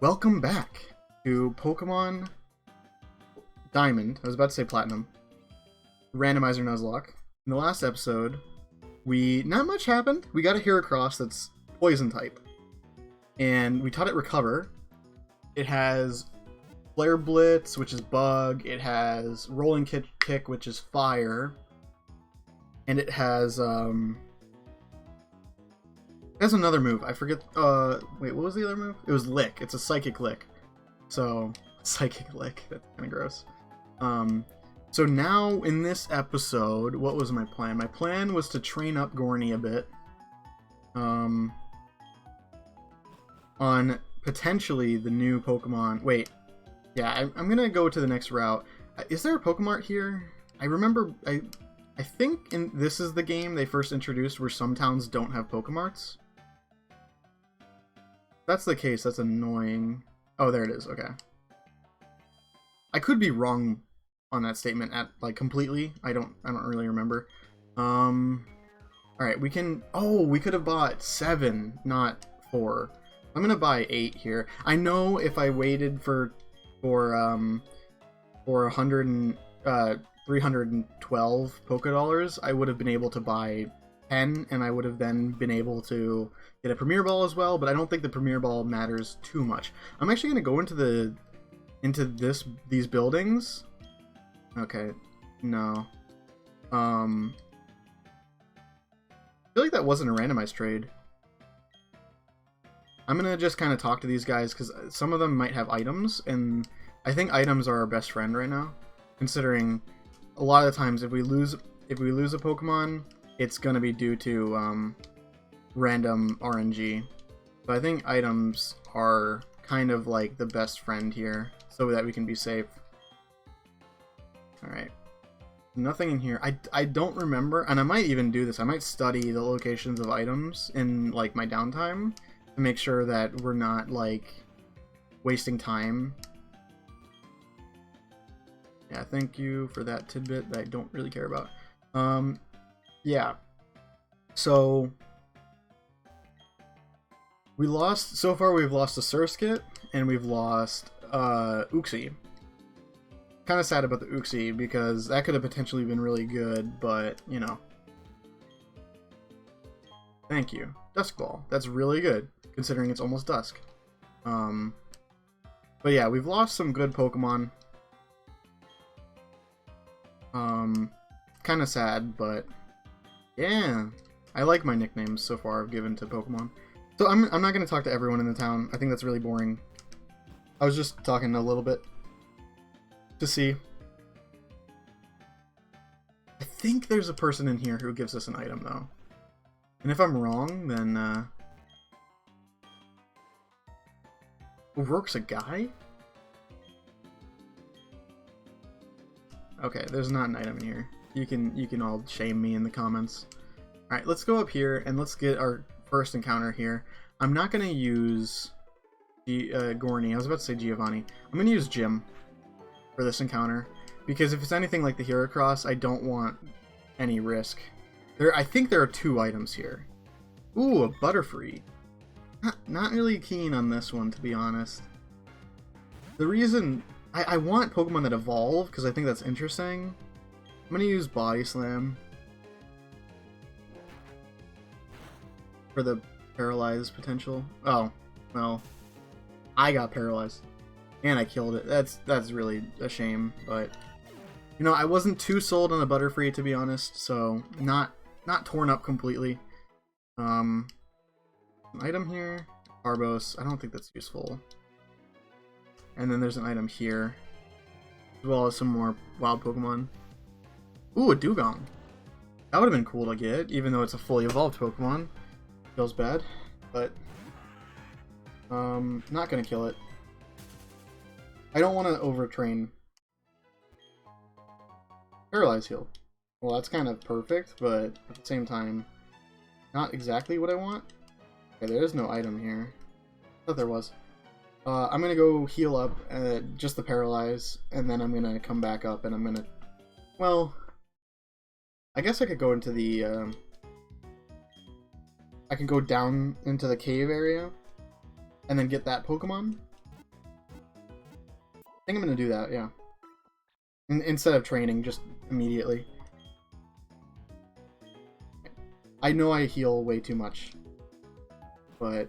Welcome back to Pokemon Diamond. I was about to say Platinum. Randomizer Nuzlocke. In the last episode, not much happened. We got a Heracross that's Poison type. And we taught it Recover. It has Flare Blitz, which is Bug. It has Rolling Kick, which is Fire. And it has another move. I forget. Wait, what was the other move? It was Lick. It's a Psychic Lick. So, Psychic Lick. That's kind of gross. So now in this episode, what was my plan? My plan was to train up Gorny a bit. On potentially the new Pokemon. Wait. Yeah, I'm gonna go to the next route. Is there a Pokemart here? I remember. I think this is the game they first introduced where some towns don't have Pokemarts. If that's the case, that's annoying. Oh, there it is. Okay. I could be wrong on that statement completely. I don't really remember. All right, we can. Oh, we could have bought 7, not 4. I'm gonna buy 8 here. I know if I waited for 312 Pokédollars, I would have been able to buy 10, and I would have then been able to get a Premier Ball as well, but I don't think the Premier Ball matters too much. I'm actually going to go into these buildings. Okay, no. I feel like that wasn't a randomized trade. I'm going to just kind of talk to these guys, because some of them might have items, and I think items are our best friend right now, considering a lot of the times if we lose a Pokemon, it's gonna be due to random RNG. So I think items are kind of like the best friend here, so that we can be safe. All right, nothing in here. I don't remember, and I might even do this. I might study the locations of items in like my downtime to make sure that we're not like wasting time. Yeah, thank you for that tidbit that I don't really care about. Yeah. So so far we've lost a Surskit and we've lost Uxie. Kind of sad about the Uxie because that could have potentially been really good, but you know. Thank you. Dusk Ball. That's really good considering it's almost dusk. But yeah, we've lost some good Pokemon. Kind of sad, but yeah, I like my nicknames so far I've given to Pokemon. So I'm not going to talk to everyone in the town. I think that's really boring. I was just talking a little bit to see. I think there's a person in here who gives us an item though. And if I'm wrong, then O'Rourke's a guy? Okay, there's not an item in here. You can all shame me in the comments. Alright, let's go up here and let's get our first encounter here. I'm not going to use Gorny. I was about to say Giovanni. I'm going to use Jim for this encounter. Because if it's anything like the Heracross, I don't want any risk. I think there are 2 items here. Ooh, a Butterfree. Not really keen on this one, to be honest. The reason... I want Pokemon that evolve, because I think that's interesting. I'm going to use Body Slam for the paralyzed potential. Oh, well, I got paralyzed, and I killed it. That's really a shame, but, you know, I wasn't too sold on the Butterfree, to be honest, so not torn up completely. An item here, Arbos, I don't think that's useful. And then there's an item here, as well as some more wild Pokemon. Ooh, a Dugong. That would have been cool to get, even though it's a fully evolved Pokemon. Feels bad, but not gonna kill it. I don't want to overtrain. Paralyze Heal. Well, that's kind of perfect, but at the same time, not exactly what I want. Okay, there is no item here. I thought there was. I'm gonna go heal up, just the paralyze, and then I'm gonna come back up, and I'm gonna, well, I guess I could go into the, I can go down into the cave area, and then get that Pokemon. think I'm gonna do that, yeah. Instead of training, just immediately. I know I heal way too much, but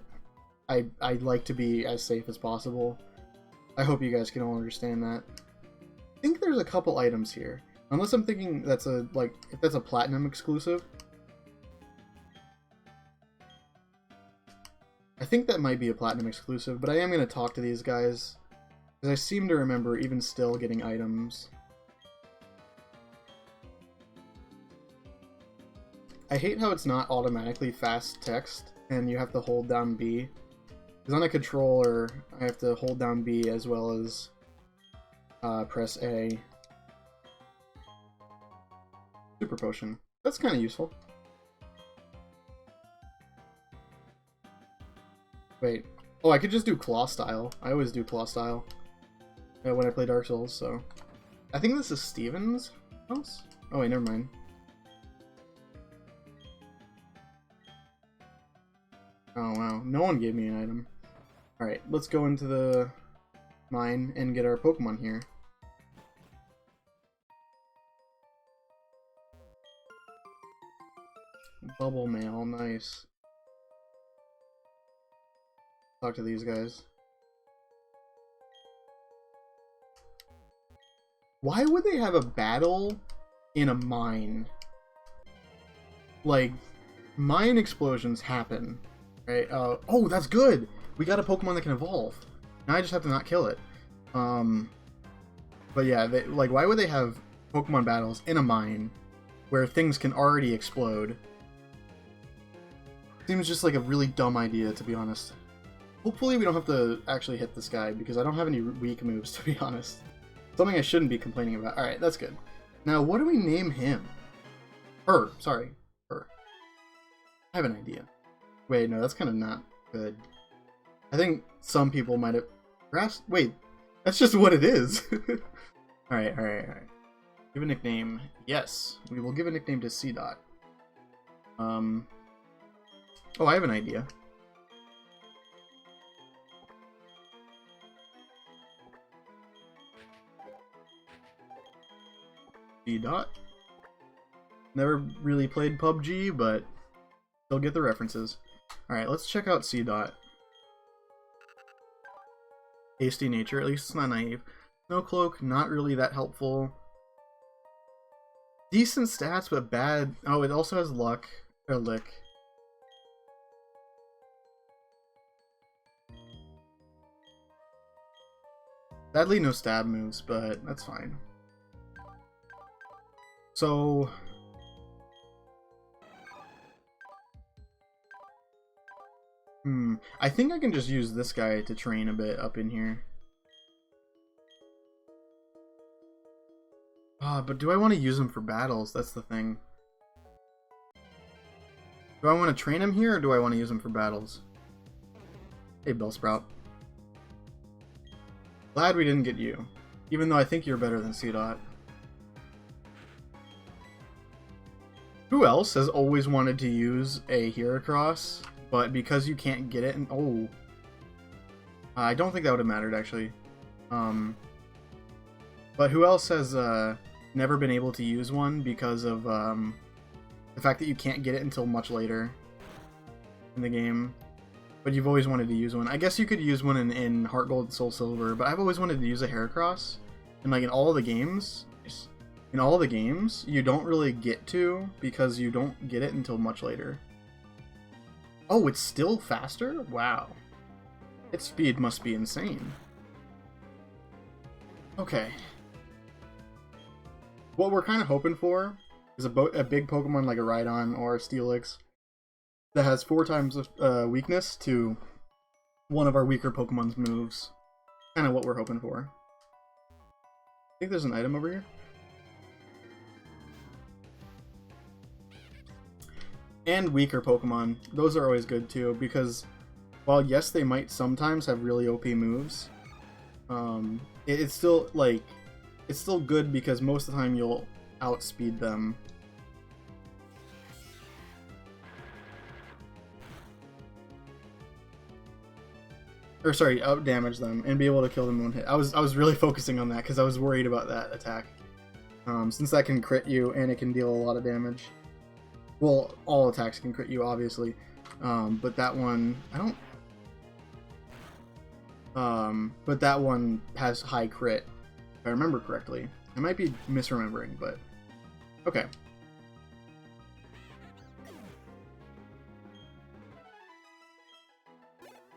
I like to be as safe as possible. I hope you guys can all understand that. I think there's a couple items here. Unless I'm thinking that's a, like, if that's a platinum exclusive. I think that might be a platinum exclusive, but I am going to talk to these guys. Because I seem to remember even still getting items. I hate how it's not automatically fast text, and you have to hold down B. Because on a controller, I have to hold down B as well as press A. Super Potion. That's kind of useful. Wait. Oh, I could just do Claw Style. I always do Claw Style when I play Dark Souls, so... I think this is Steven's house? Oh wait, never mind. Oh wow, no one gave me an item. Alright, let's go into the mine and get our Pokemon here. Bubble mail, nice. Talk to these guys. Why would they have a battle in a mine? Like, mine explosions happen, right? Oh, that's good! We got a Pokemon that can evolve. Now I just have to not kill it. But yeah, like, why would they have Pokemon battles in a mine where things can already explode? Seems just like a really dumb idea, to be honest. Hopefully we don't have to actually hit this guy, because I don't have any weak moves, to be honest. Something I shouldn't be complaining about. Alright, that's good. Now, what do we name him? Her. Sorry. Her. I have an idea. Wait, no, that's kind of not good. I think some people might have... Perhaps... Wait, that's just what it is. Alright. Give a nickname. Yes, we will give a nickname to C.Dot. Oh, I have an idea. C.Dot. Never really played PUBG, but still get the references. Alright, let's check out C.Dot. Hasty nature, at least it's not naive. Snow Cloak, not really that helpful. Decent stats, but bad. Oh, it also has luck. Or lick. Sadly, no stab moves, but that's fine. So... I think I can just use this guy to train a bit up in here. But do I want to use him for battles? That's the thing. Do I want to train him here, or do I want to use him for battles? Hey, Bellsprout. Glad we didn't get you. Even though I think you're better than C.Dot. Who else has always wanted to use a Heracross, but because you can't get it, and oh, I don't think that would have mattered actually. But who else has never been able to use one because of the fact that you can't get it until much later in the game? But you've always wanted to use one. I guess you could use one in Heart Gold and Soul Silver, but I've always wanted to use a Heracross. And like in all the games, you don't really get to because you don't get it until much later. Oh, it's still faster? Wow. Its speed must be insane. Okay. What we're kind of hoping for is a big Pokemon like a Rhydon or a Steelix that has 4 times weakness to one of our weaker Pokemon's moves. Kind of what we're hoping for. I think there's an item over here. And weaker Pokemon. Those are always good too, because while yes, they might sometimes have really OP moves, it's still like, it's still good because most of the time you'll outspeed them. or sorry, out damage them and be able to kill them in one hit. I was really focusing on that because I was worried about that attack. Since that can crit you and it can deal a lot of damage. Well, all attacks can crit you, obviously, but that one I don't. But that one has high crit, if I remember correctly. I might be misremembering, but okay.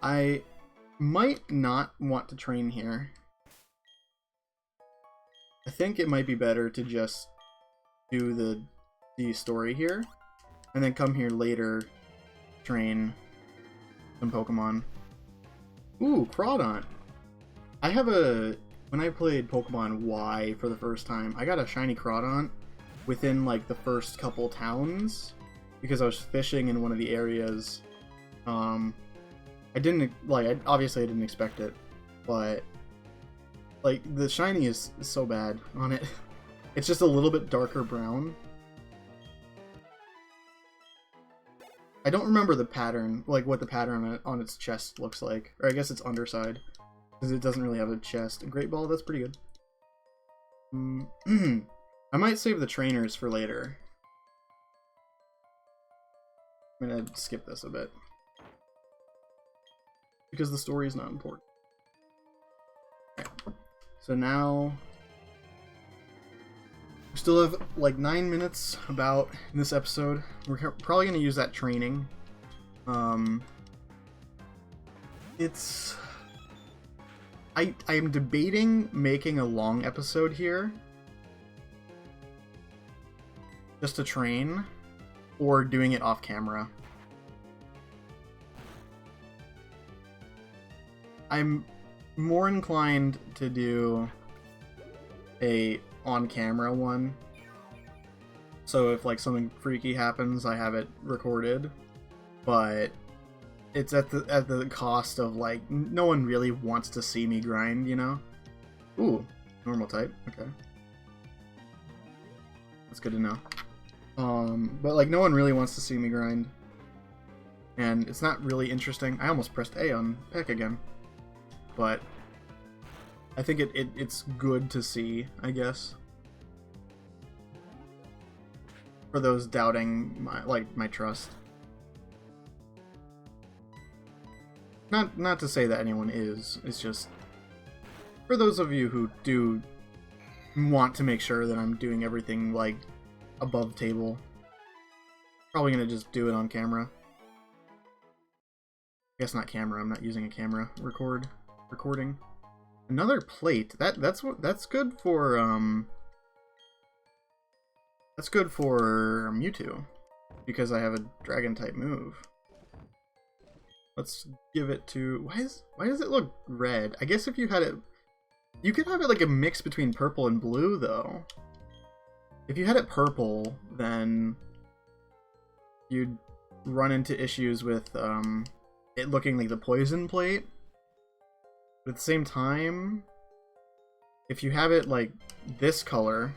I might not want to train here. I think it might be better to just do the story here, and then come here later, train some Pokemon. Ooh, Crawdaunt. I have when I played Pokemon Y for the first time, I got a shiny Crawdaunt within like the first couple towns because I was fishing in one of the areas. I didn't obviously I didn't expect it, but like the shiny is so bad on it. It's just a little bit darker brown. I don't remember the pattern, like what the pattern on its chest looks like, or I guess it's underside, because it doesn't really have a chest. A Great Ball, that's pretty good. I might save the trainers for later. I'm gonna skip this a bit because the story is not important. Okay. So now we still have like 9 minutes about in this episode. We're probably going to use that training. I'm debating making a long episode here just to train, or doing it off camera. I'm more inclined to do a on-camera one, so if like something freaky happens, I have it recorded, but it's at the cost of like no one really wants to see me grind, you know? Ooh, normal type. Okay, that's good to know. But like no one really wants to see me grind, and it's not really interesting. I almost pressed A on Peck again. But I think it's good to see, I guess, for those doubting my trust. Not to say that anyone is. It's just for those of you who do want to make sure that I'm doing everything like above table. Probably gonna just do it on camera. I guess not camera. I'm not using a camera. Recording. Another plate. That's good for that's good for Mewtwo, because I have a dragon type move. Let's give it to why does it look red? I guess if you had it, you could have it like a mix between purple and blue though. If you had it purple, then you'd run into issues with it looking like the poison plate. But at the same time, if you have it like this color,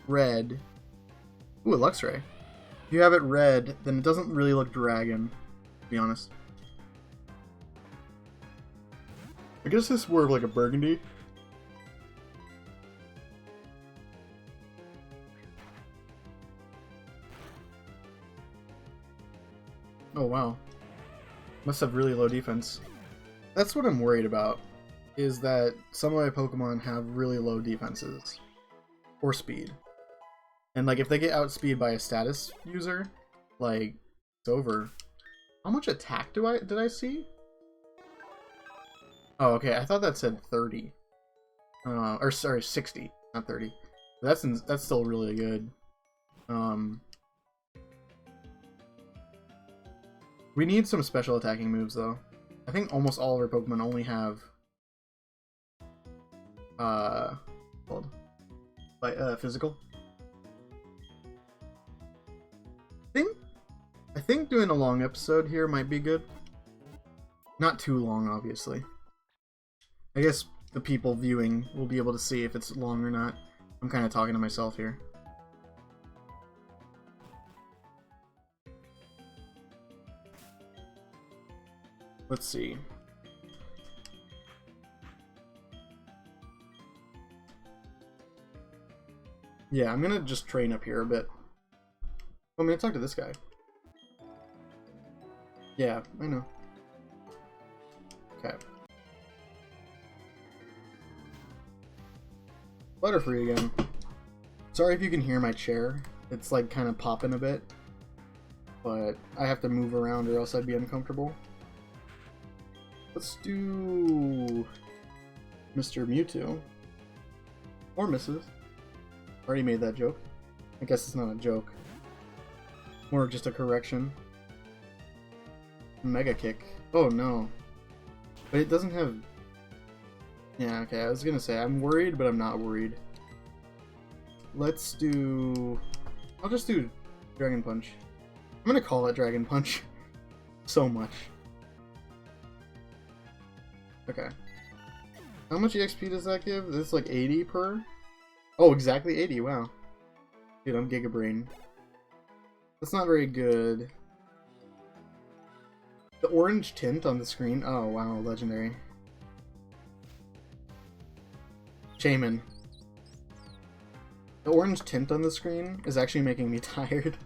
red, ooh, a Luxray. If you have it red, then it doesn't really look dragon, to be honest. I guess this is more of like a burgundy. Oh wow. Must have really low defense. That's what I'm worried about, is that some of my Pokemon have really low defenses. Or speed. And like if they get outspeed by a status user, like it's over. How much attack did I see? Oh, okay, I thought that said 30. Or sorry, 60, not 30. That's still really good. We need some special attacking moves though. I think almost all of our Pokemon only have physical. I think doing a long episode here might be good. Not too long, obviously. I guess the people viewing will be able to see if it's long or not. I'm kind of talking to myself here. Let's see. Yeah, I'm gonna just train up here a bit. I'm gonna talk to this guy. Yeah, I know. Okay. Butterfree again. Sorry if you can hear my chair. It's like kind of popping a bit. But I have to move around or else I'd be uncomfortable. Let's do Mr. Mewtwo. Or Mrs. Already made that joke. I guess it's not a joke. More just a correction. Mega Kick. Oh no. But it doesn't have... Yeah, okay, I was gonna say, I'm worried, but I'm not worried. Let's do... I'll just do Dragon Punch. I'm gonna call it Dragon Punch. So much. Okay. How much EXP does that give? This is like 80 per? Oh, exactly 80, wow. Dude, I'm Giga Brain. That's not very good. The orange tint on the screen. Oh, wow, legendary. Shaman. The orange tint on the screen is actually making me tired.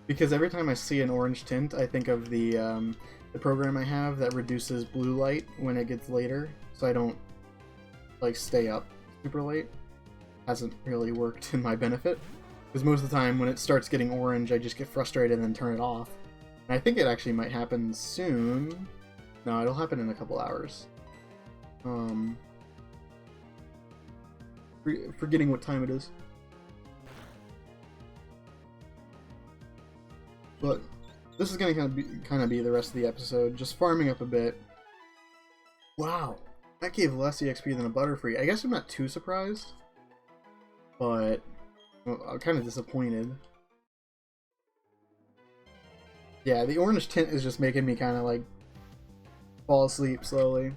Because every time I see an orange tint, I think of the program I have that reduces blue light when it gets later. So I don't, like, stay up super late. Hasn't really worked in my benefit. Because most of the time when it starts getting orange, I just get frustrated and then turn it off. And I think it actually might happen soon. No, it'll happen in a couple hours. Forgetting what time it is. But this is gonna kind of be the rest of the episode, just farming up a bit. Wow, that gave less EXP than a Butterfree. I guess I'm not too surprised, but well, I'm kind of disappointed. Yeah, the orange tint is just making me kind of like fall asleep slowly.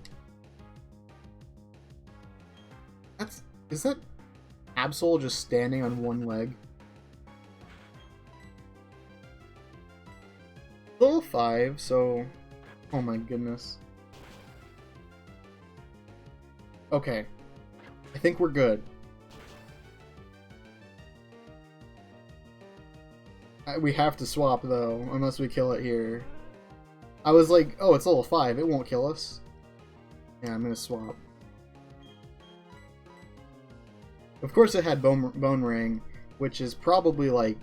Is that Absol just standing on one leg? Level 5, so... Oh my goodness. Okay. I think we're good. We have to swap, though, unless we kill it here. I was like, oh, it's level 5, it won't kill us. Yeah, I'm gonna swap. Of course it had Bone Ring, which is probably like...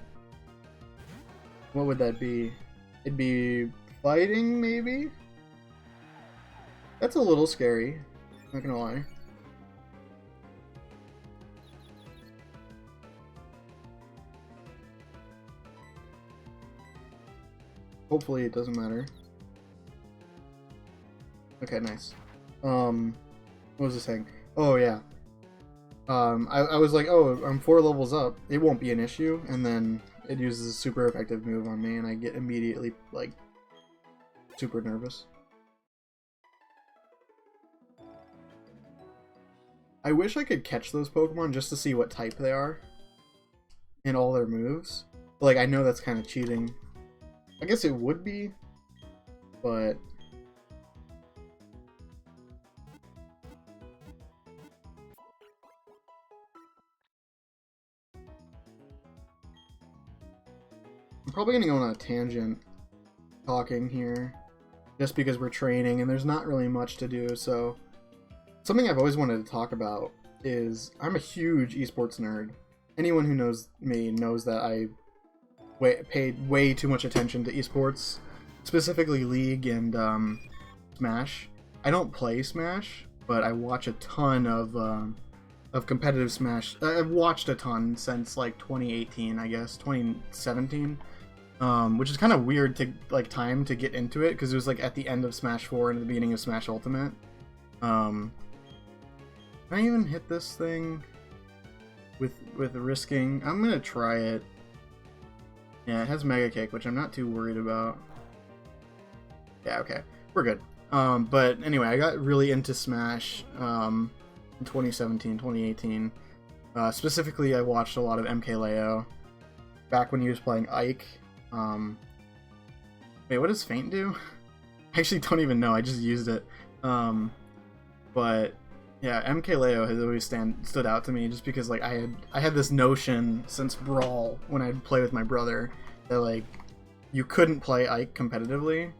What would that be? It'd be fighting, maybe? That's a little scary, not gonna lie. Hopefully it doesn't matter. Okay, nice. What was I saying? Oh, yeah. I was like, oh, I'm 4 levels up. It won't be an issue. And then it uses a super effective move on me, and I get immediately, like, super nervous. I wish I could catch those Pokemon just to see what type they are. And all their moves. But, like, I know that's kind of cheating. I guess it would be, but... I'm probably going to go on a tangent talking here, just because we're training and there's not really much to do, so... Something I've always wanted to talk about is I'm a huge esports nerd. Anyone who knows me knows that I paid way too much attention to esports, specifically League and Smash. I don't play Smash, but I watch a ton of competitive Smash. I've watched a ton since like 2018, I guess, 2017, which is kind of weird to like time to get into it because it was like at the end of Smash 4 and at the beginning of Smash Ultimate. Can I even hit this thing with risking? I'm gonna try it. Yeah, it has Mega Kick, which I'm not too worried about. Yeah, okay. We're good. But anyway, I got really into Smash in 2017, 2018. Specifically, I watched a lot of MKLeo back when he was playing Ike. Wait, what does Feint do? I actually don't even know. I just used it. But Yeah, MKLeo has always stood out to me just because like I had this notion since Brawl when I'd play with my brother that like you couldn't play Ike competitively,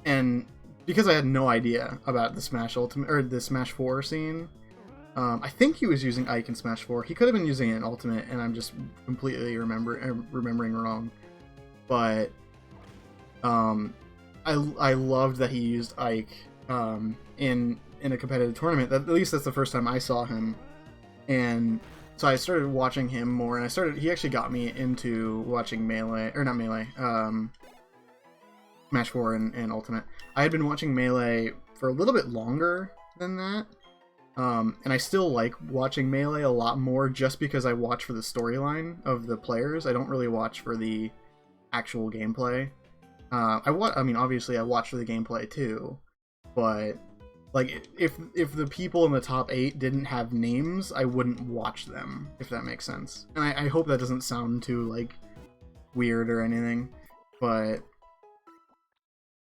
and because I had no idea about the Smash Ultimate or the Smash 4 scene, I think he was using Ike in Smash 4. He could have been using it in Ultimate, and I'm just completely remembering wrong. But I loved that he used Ike in a competitive tournament. At least that's the first time I saw him, and so I started watching him more. And he actually got me into watching Melee, or not Melee, Smash 4 and Ultimate. I had been watching Melee for a little bit longer than that, and I still like watching Melee a lot more just because I watch for the storyline of the players. I don't really watch for the actual gameplay. I mean, obviously I watch for the gameplay too, but like if the people in the top 8 didn't have names, I wouldn't watch them, if that makes sense. And I hope that doesn't sound too like weird or anything, but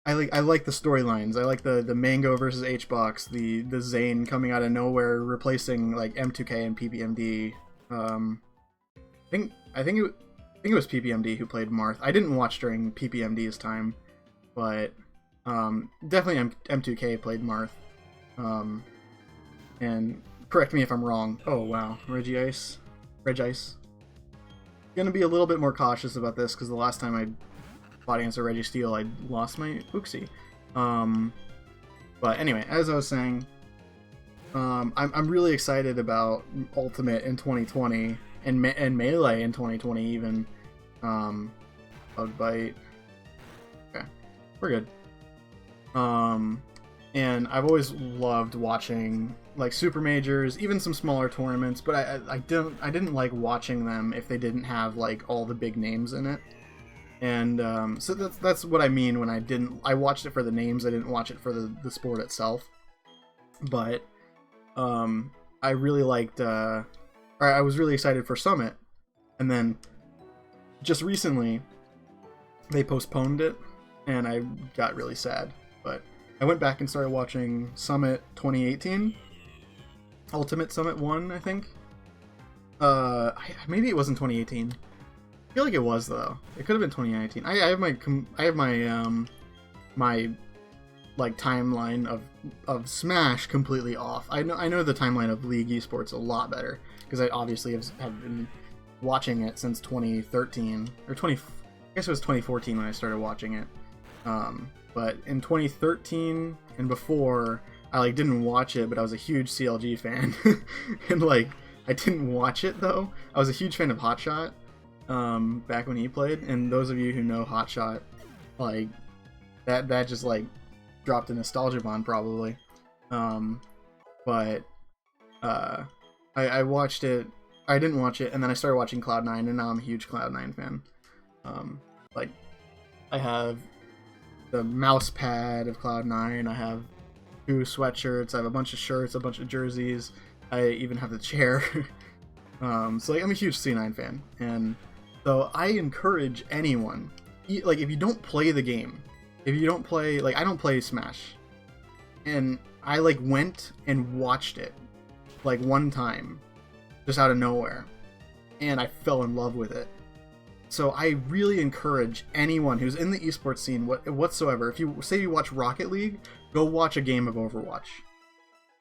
I like the storylines. I like the Mango versus H-Box, the Zane coming out of nowhere replacing like M2K and PPMD. I think it was PPMD who played Marth. I didn't watch during PPMD's time, but definitely M2K played Marth. And correct me if I'm wrong. Oh wow, Regice. Gonna be a little bit more cautious about this because the last time I fought against a Registeel, I lost my Uxie. But anyway, as I was saying, I'm really excited about Ultimate in 2020 and Melee in 2020 even. Bug Bite. Okay, we're good. And I've always loved watching like super majors, even some smaller tournaments, but I didn't like watching them if they didn't have like all the big names in it. And so that's what I mean when I watched it for the names. I didn't watch it for the sport itself. But I really liked or I was really excited for Summit, and then just recently they postponed it and I got really sad. But I went back and started watching Summit 2018. Ultimate Summit 1, I think. Maybe it wasn't 2018. I feel like it was though. It could have been 2019. I have my like timeline of Smash completely off. I know the timeline of League Esports a lot better because I obviously have been watching it since 2013 or I guess it was 2014 when I started watching it. But in 2013 and before, I like didn't watch it, but I was a huge CLG fan, and like I didn't watch it though. I was a huge fan of Hotshot back when he played, and those of you who know Hotshot, like that just like dropped a nostalgia bomb probably. But I watched it. I didn't watch it, and then I started watching Cloud9, and now I'm a huge Cloud9 fan. Like I have the mouse pad of Cloud9. I have 2 sweatshirts. I have a bunch of shirts, a bunch of jerseys. I even have the chair. So like I'm a huge C9 fan, and so I encourage anyone, like if you don't play the game, if you don't play, like I don't play Smash, and I like went and watched it like one time, just out of nowhere, and I fell in love with it. So I really encourage anyone who's in the esports scene whatsoever, if you say you watch Rocket League, go watch a game of Overwatch.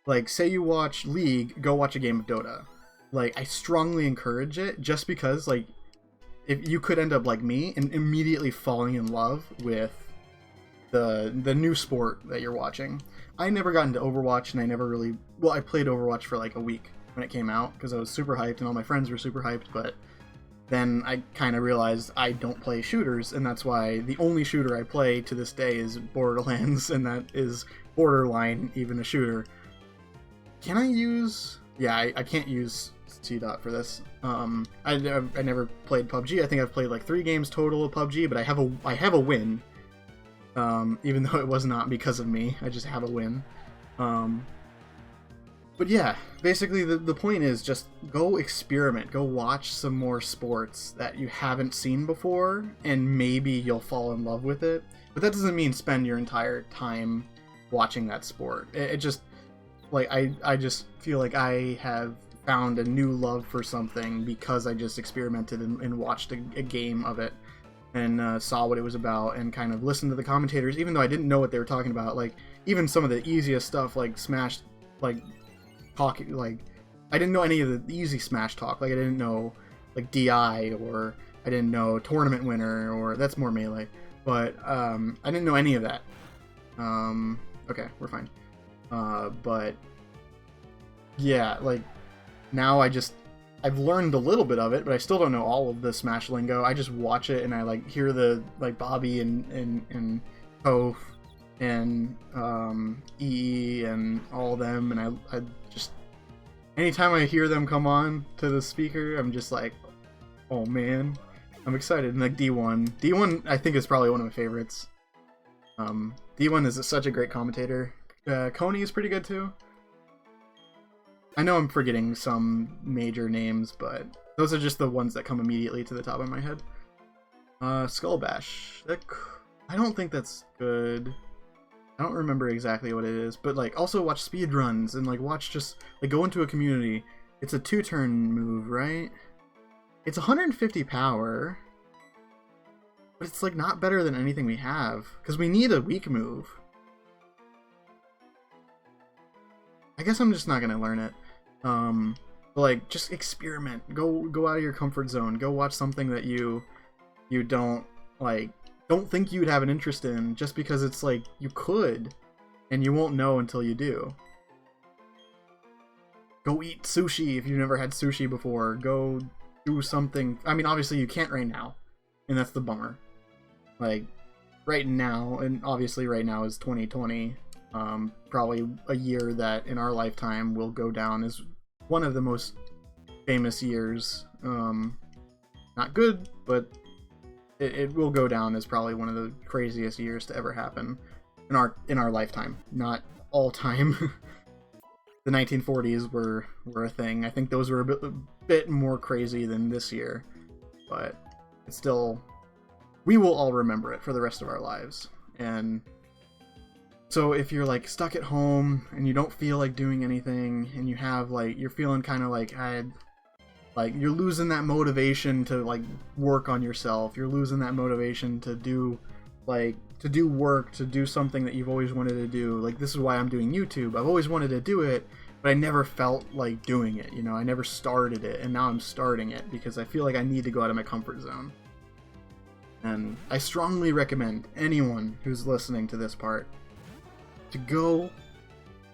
Like, say you watch League, go watch a game of Dota. Like, I strongly encourage it, just because, like, if you could end up like me and immediately falling in love with the new sport that you're watching. I never got into Overwatch, and I never really... Well, I played Overwatch for like a week when it came out, because I was super hyped, and all my friends were super hyped, but then I kind of realized I don't play shooters, and that's why the only shooter I play to this day is Borderlands, and that is borderline even a shooter. Can I use... Yeah, I can't use C-Dot for this. I never played PUBG. I think I've played like 3 games total of PUBG, but I have a win. Even though it was not because of me, I just have a win. But yeah, basically the point is just go experiment, go watch some more sports that you haven't seen before, and maybe you'll fall in love with it. But that doesn't mean spend your entire time watching that sport. It just, like I just feel like I have found a new love for something because I just experimented and watched a game of it and saw what it was about and kind of listened to the commentators, even though I didn't know what they were talking about. Like even some of the easiest stuff, like Smash, like talking, like I didn't know any of the easy Smash talk. Like I didn't know like DI, or I didn't know tournament winner, or that's more Melee. But I didn't know any of that. Okay, we're fine. But yeah, like now I've learned a little bit of it, but I still don't know all of the Smash lingo. I just watch it and I like hear the like Bobby and Toph and EE and all of them, and I just anytime I hear them come on to the speaker, I'm just like, oh man, I'm excited. And like D1 I think is probably one of my favorites. D1 is such a great commentator. Coney is pretty good too. I know I'm forgetting some major names, but those are just the ones that come immediately to the top of my head. Skull Bash. I don't think that's good. I don't remember exactly what it is, but like also watch speedruns and like watch just like go into a community. It's a 2-turn move, right? It's 150 power, but it's like not better than anything we have because we need a weak move. I guess I'm just not gonna learn it. But like just experiment. Go out of your comfort zone. Go watch something that you don't think you'd have an interest in just because it's like you could, and you won't know until you do. Go eat sushi if you've never had sushi before. Go do something. I mean, obviously you can't right now, and that's the bummer. Like right now, and obviously right now is 2020. Probably a year that in our lifetime will go down as one of the most famous years. Not good, but it will go down as probably one of the craziest years to ever happen in our lifetime. Not all time. The 1940s were a thing. I think those were a bit more crazy than this year, but it's still, we will all remember it for the rest of our lives. And so if you're like stuck at home and you don't feel like doing anything, and you have like, you're feeling kind of like you're losing that motivation to like work on yourself, you're losing that motivation to do work, to do something that you've always wanted to do. Like this is why I'm doing YouTube. I've always wanted to do it, but I never felt like doing it, you know, I never started it, and now I'm starting it because I feel like I need to go out of my comfort zone. And I strongly recommend anyone who's listening to this part to go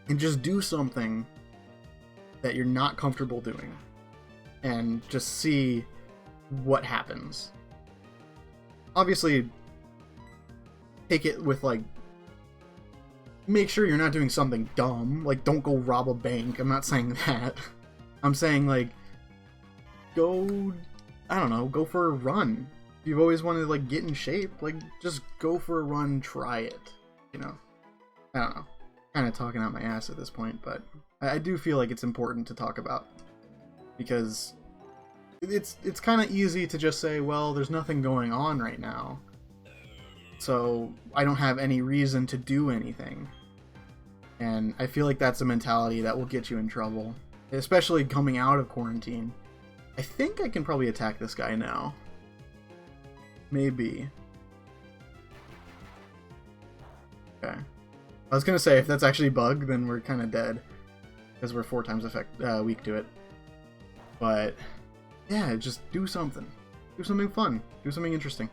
and just do something that you're not comfortable doing and just see what happens. Obviously, take it with like, make sure you're not doing something dumb, like don't go rob a bank. I'm not saying that. I'm saying like, go, I don't know, go for a run. If you've always wanted to like get in shape, like just go for a run, try it, you know. I don't know, kind of talking out my ass at this point, but I do feel like it's important to talk about because it's kind of easy to just say, well, there's nothing going on right now, so I don't have any reason to do anything. And I feel like that's a mentality that will get you in trouble, especially coming out of quarantine. I think I can probably attack this guy now. Maybe. Okay. I was gonna say, if that's actually bug, then we're kind of dead, because we're 4 times weak to it. But yeah, just do something. Do something fun. Do something interesting.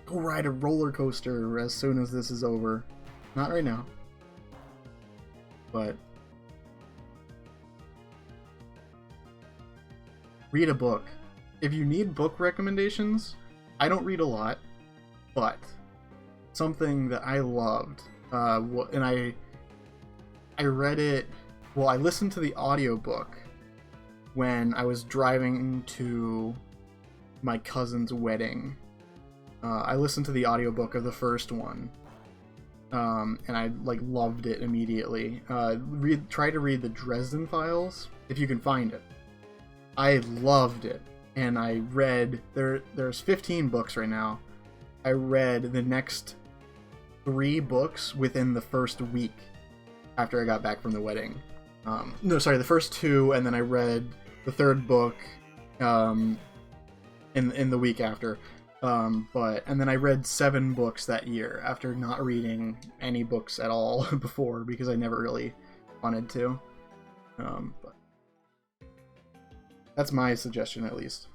Go ride a roller coaster as soon as this is over. Not right now. But read a book. If you need book recommendations, I don't read a lot, but something that I loved, and I read it, well, I listened to the audiobook when I was driving to my cousin's wedding. I listened to the audiobook of the first one, and I like loved it immediately. Try to read the Dresden Files if you can find it. I loved it, and I read there's 15 books right now. I read the next 3 books within the first week, after I got back from the wedding. No, sorry, the first 2, and then I read the 3rd book in the week after. And then I read 7 books that year after not reading any books at all before because I never really wanted to. But that's my suggestion, at least.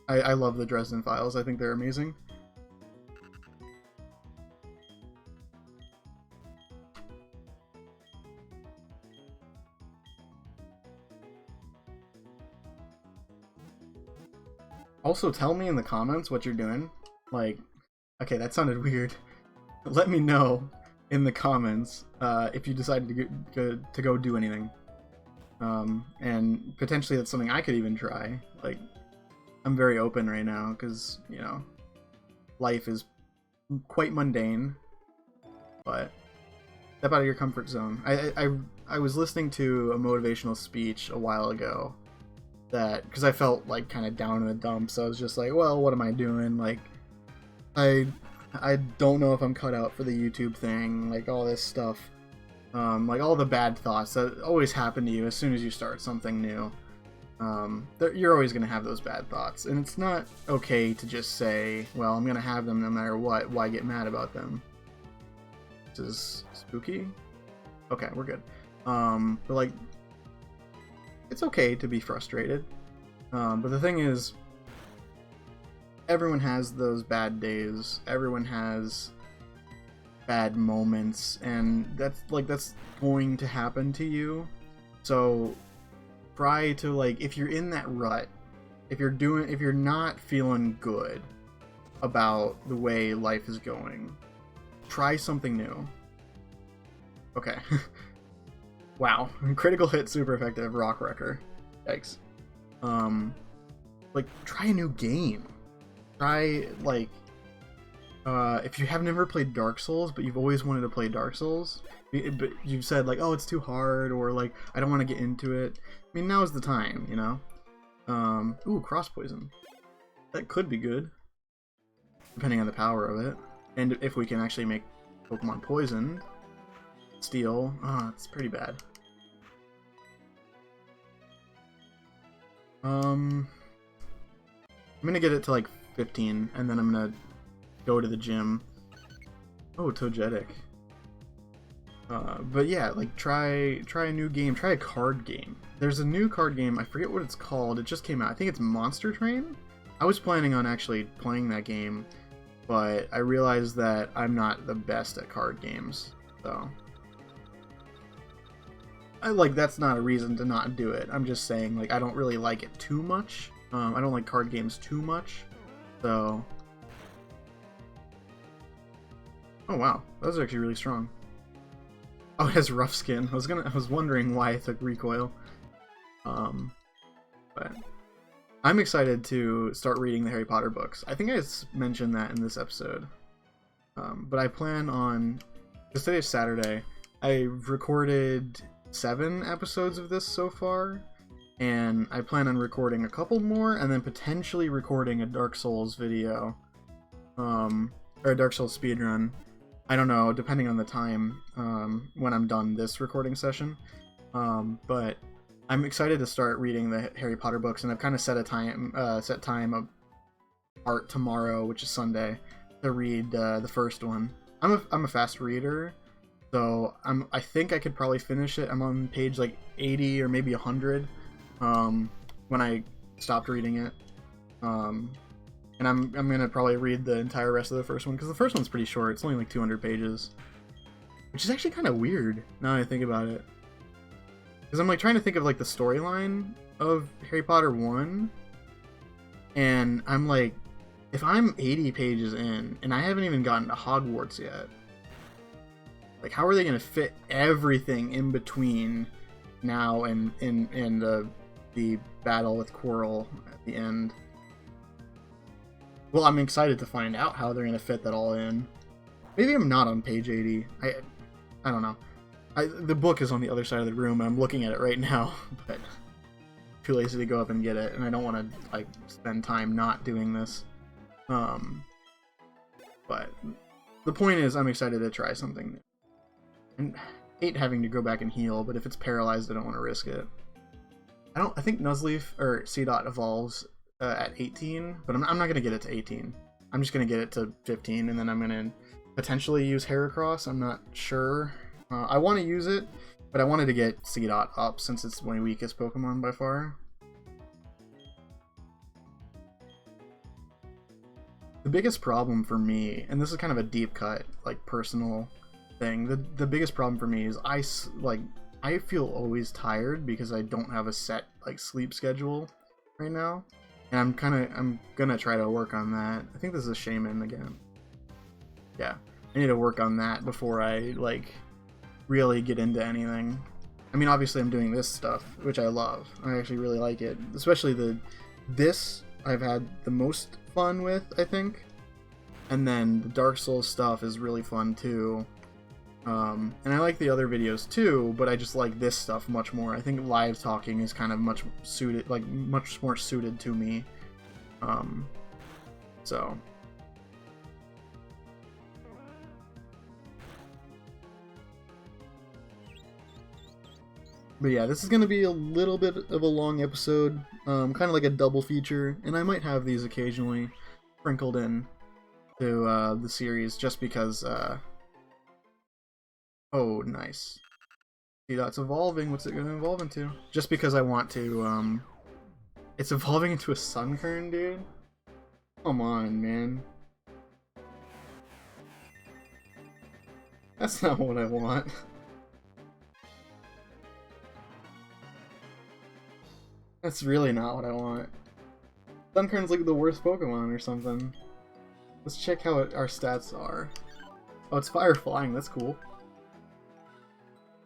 I love the Dresden Files. I think they're amazing. Also, tell me in the comments what you're doing. Like, okay, that sounded weird. Let me know in the comments if you decided to go do anything. And potentially that's something I could even try. Like, I'm very open right now because, you know, life is quite mundane. But step out of your comfort zone. I was listening to a motivational speech a while ago that, because I felt like kind of down in the dumps. I was just like, well, what am I doing? Like, I don't know if I'm cut out for the YouTube thing, like all this stuff. Like all the bad thoughts that always happen to you as soon as you start something new. You're always going to have those bad thoughts, and it's not okay to just say, well, I'm going to have them no matter what, why get mad about them? This is spooky? Okay, we're good. But like, it's okay to be frustrated, but the thing is, everyone has those bad days, everyone has bad moments, and that's going to happen to you. So try to, like, if you're in that rut, if you're not feeling good about the way life is going, try something new. Okay. Wow. Critical hit, super effective, rock wrecker. Yikes. Like, try a new game. Try, like, if you have never played Dark Souls, but you've always wanted to play Dark Souls, but you've said, like, oh, it's too hard, or, like, I don't want to get into it. I mean, now's the time, you know? Ooh, cross poison. That could be good, depending on the power of it. And if we can actually make Pokemon poisoned. Steel. Oh, it's pretty bad. I'm gonna get it to like 15, and then I'm gonna go to the gym. Oh, Togetic. But yeah, like try a new game. Try a card game. There's a new card game. I forget what it's called. It just came out. I think it's Monster Train. I was planning on actually playing that game, but I realized that I'm not the best at card games, so. That's not a reason to not do it. I'm just saying, like, I don't really like it too much. I don't like card games too much, so. Oh wow, that was actually really strong. Oh, it has rough skin. I was wondering why I took recoil. But I'm excited to start reading the Harry Potter books. I think I mentioned that in this episode. But I plan on, because today's Saturday, I've recorded 7 episodes of this so far, and I plan on recording a couple more, and then potentially recording a Dark Souls video, or a Dark Souls speedrun. I don't know, depending on the time when I'm done this recording session. But I'm excited to start reading the Harry Potter books, and I've kind of set time apart tomorrow, which is Sunday, to read the first one. I'm a fast reader. So I think I could probably finish it. I'm on page like 80 or maybe 100 when I stopped reading it. And I'm gonna probably read the entire rest of the first one, because the first one's pretty short. It's only like 200 pages, which is actually kind of weird now that I think about it. Because I'm like trying to think of like the storyline of Harry Potter 1, and I'm like, if I'm 80 pages in and I haven't even gotten to Hogwarts yet, like, how are they going to fit everything in between now and the battle with Quirrell at the end? Well, I'm excited to find out how they're going to fit that all in. Maybe I'm not on page 80. I don't know. The book is on the other side of the room, and I'm looking at it right now, but too lazy to go up and get it, and I don't want to, like, spend time not doing this. But the point is, I'm excited to try something new. And I hate having to go back and heal, but if it's paralyzed, I don't want to risk it. I think Nuzleaf or C.8 evolves at 18, but I'm not gonna get it to 18. I'm just gonna get it to 15, and then I'm gonna potentially use Heracross. I'm not sure. I want to use it, but I wanted to get C.8 up since it's my weakest Pokemon by far. The biggest problem for me, and this is kind of a deep cut, like personal thing. The biggest problem for me is I feel always tired because I don't have a set like sleep schedule right now, and I'm gonna try to work on that. I think this is a Shaman again. Yeah, I need to work on that before I like really get into anything. I mean, obviously I'm doing this stuff, which I love. I actually really like it, especially this I've had the most fun with, I think. And then the Dark Souls stuff is really fun too. And I like the other videos too, but I just like this stuff much more. I think live talking is kind of much more suited to me. So. But yeah, this is going to be a little bit of a long episode, kind of like a double feature, and I might have these occasionally sprinkled in to the series just because, oh, nice. See, that's evolving. What's it going to evolve into? Just because I want to, it's evolving into a Sunkern, dude? Come on, man. That's not what I want. That's really not what I want. Sunkern's like the worst Pokemon or something. Let's check how our stats are. Oh, it's Fire Flying, that's cool.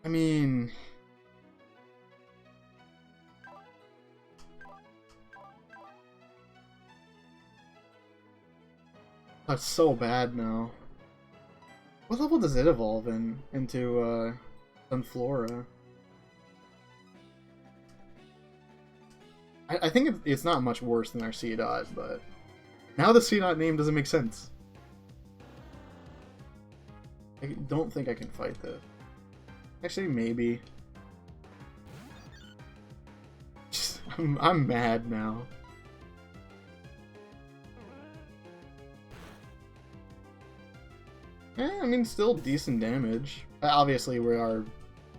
I mean... That's so bad now. What level does it evolve into Sunflora? I think it's not much worse than our C.8, but now the C.8 name doesn't make sense. I don't think I can fight this. Actually, maybe. I'm mad now. I mean, still decent damage. Obviously, we are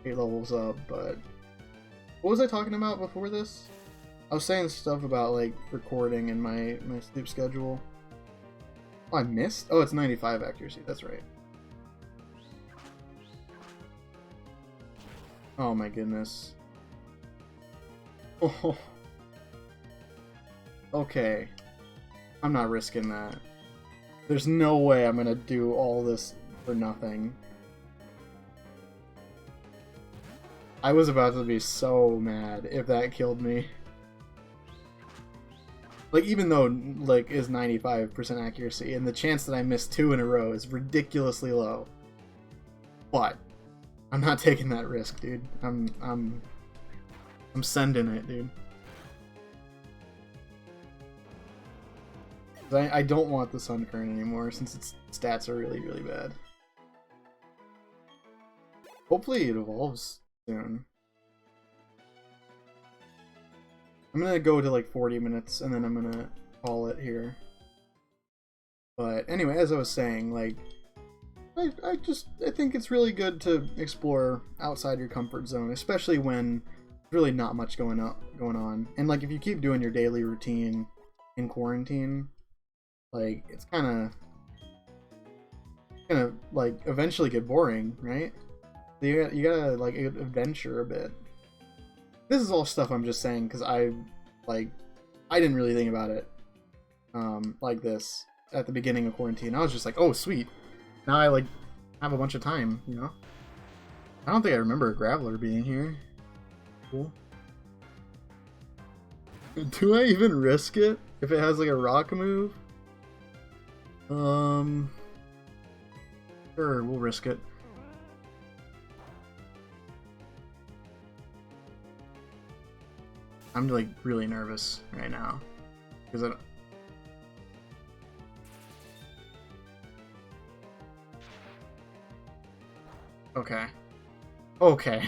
8 levels up, but... What was I talking about before this? I was saying stuff about, like, recording and my sleep schedule. Oh, I missed? Oh, it's 95 accuracy, that's right. Oh my goodness. Oh. Okay. I'm not risking that. There's no way I'm gonna do all this for nothing. I was about to be so mad if that killed me. Like, even though, like, is 95% accuracy, and the chance that I miss 2 in a row is ridiculously low. But I'm not taking that risk, dude. I'm sending it, dude. I don't want the Sunkern anymore since its stats are really, really bad. Hopefully it evolves soon. I'm gonna go to like 40 minutes and then I'm gonna call it here. But anyway, as I was saying, like, I think it's really good to explore outside your comfort zone, especially when there's really not much going on. And like, if you keep doing your daily routine in quarantine, like, it's gonna like eventually get boring, right? You gotta like adventure a bit. This is all stuff I'm just saying because I didn't really think about it like this at the beginning of quarantine. I was just like, oh sweet, now I like have a bunch of time, you know. I don't think I remember a Graveler being here. Cool. Do I even risk it if it has like a rock move? Sure, we'll risk it. I'm like really nervous right now because Okay. Okay.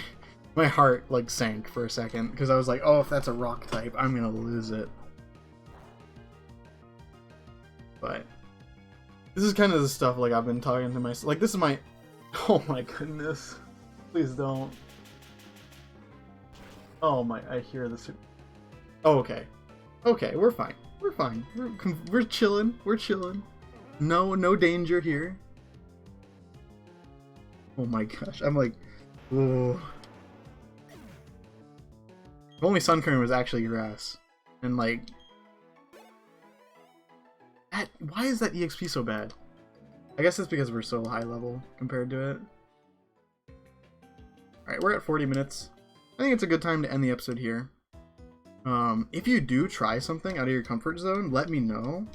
My heart, like, sank for a second, because I was like, oh, if that's a rock type, I'm gonna lose it. But this is kind of the stuff, like, I've been talking to myself. Like, this is my... Oh my goodness. Please don't. Oh my, I hear this. Oh, okay. Okay, we're fine. We're fine. We're chilling. We're chilling. No danger here. Oh my gosh, I'm like, ooh. If only Sunkern was actually grass. And like, why is that EXP so bad? I guess it's because we're so high level compared to it. Alright, we're at 40 minutes. I think it's a good time to end the episode here. If you do try something out of your comfort zone, let me know.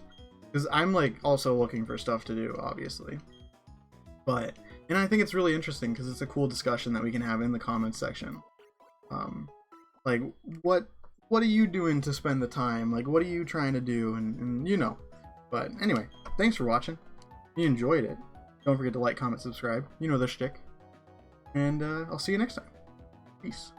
Because I'm like also looking for stuff to do, obviously. And I think it's really interesting because it's a cool discussion that we can have in the comments section. Like, what are you doing to spend the time? Like, what are you trying to do? And you know. But anyway, thanks for watching. If you enjoyed it, don't forget to like, comment, subscribe. You know the shtick. And I'll see you next time. Peace.